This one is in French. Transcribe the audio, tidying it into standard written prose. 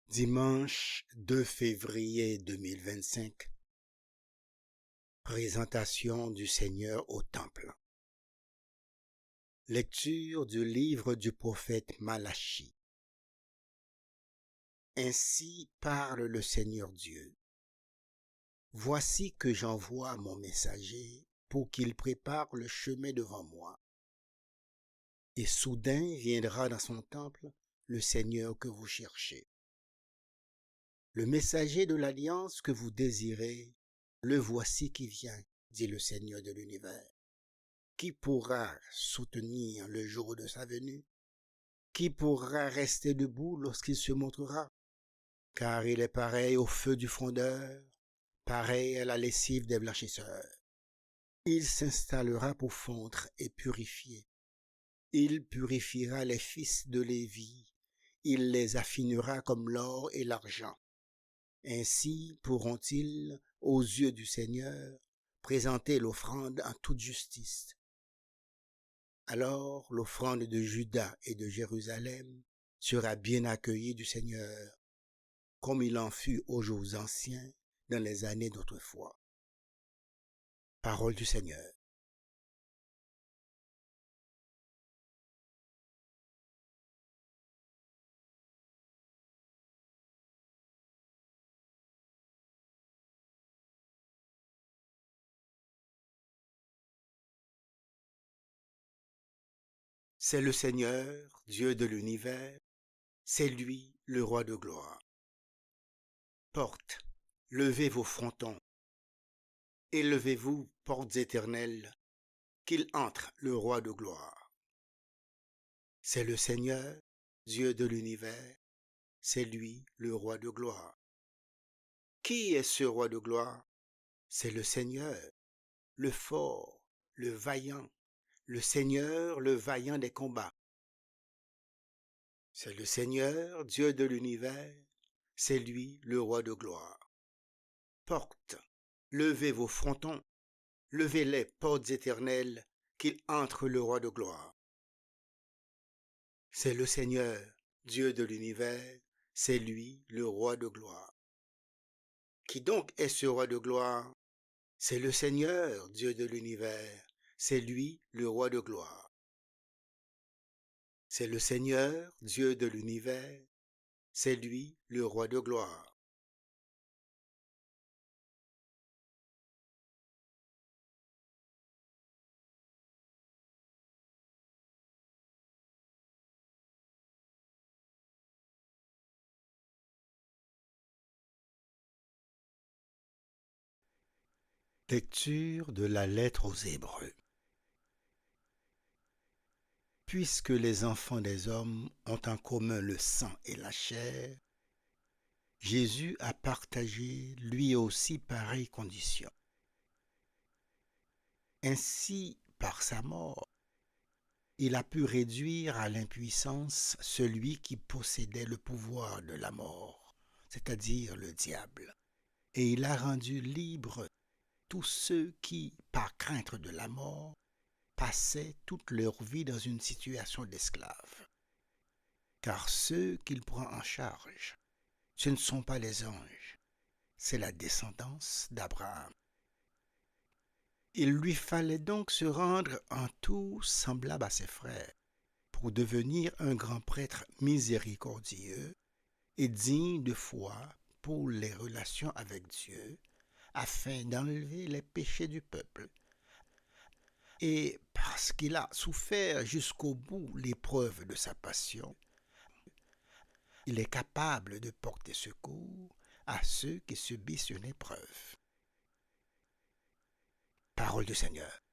Dimanche 2 février 2025. Présentation du Seigneur au Temple. Lecture du livre du prophète Malachie. Ainsi parle le Seigneur Dieu. Voici que j'envoie mon messager pour qu'il prépare le chemin devant moi. Et soudain viendra dans son temple le Seigneur que vous cherchez. Le messager de l'alliance que vous désirez, le voici qui vient, dit le Seigneur de l'univers. Qui pourra soutenir le jour de sa venue? Qui pourra rester debout lorsqu'il se montrera? Car il est pareil au feu du frondeur, pareil à la lessive des blanchisseurs. Il s'installera pour fondre et purifier. Il purifiera les fils de Lévi, il les affinera comme l'or et l'argent. Ainsi pourront-ils, aux yeux du Seigneur, présenter l'offrande en toute justice. Alors l'offrande de Juda et de Jérusalem sera bien accueillie du Seigneur, comme il en fut aux jours anciens, dans les années d'autrefois. Parole du Seigneur. C'est le Seigneur, Dieu de l'univers, c'est lui, le roi de gloire. Portes, levez vos frontons, élevez-vous, portes éternelles, qu'il entre le roi de gloire. C'est le Seigneur, Dieu de l'univers, c'est lui, le roi de gloire. Qui est ce roi de gloire? C'est le Seigneur, le fort, le vaillant, le Seigneur, le vaillant des combats. C'est le Seigneur, Dieu de l'univers, c'est lui, le roi de gloire. Portes, levez vos frontons, levez les portes éternelles, qu'il entre le roi de gloire. C'est le Seigneur, Dieu de l'univers, c'est lui, le roi de gloire. Qui donc est ce roi de gloire? C'est le Seigneur, Dieu de l'univers, c'est lui, le roi de gloire. C'est le Seigneur, Dieu de l'univers, c'est lui, le roi de gloire. Lecture de la lettre aux Hébreux. Puisque les enfants des hommes ont en commun le sang et la chair, Jésus a partagé lui aussi pareille condition. Ainsi, par sa mort, il a pu réduire à l'impuissance celui qui possédait le pouvoir de la mort, c'est-à-dire le diable, et il a rendu libres tous ceux qui, par crainte de la mort, passaient toute leur vie dans une situation d'esclave. Car ceux qu'il prend en charge, ce ne sont pas les anges, c'est la descendance d'Abraham. Il lui fallait donc se rendre en tout semblable à ses frères, pour devenir un grand prêtre miséricordieux et digne de foi pour les relations avec Dieu, afin d'enlever les péchés du peuple. Et parce qu'il a souffert jusqu'au bout l'épreuve de sa passion, il est capable de porter secours à ceux qui subissent une épreuve. Parole du Seigneur.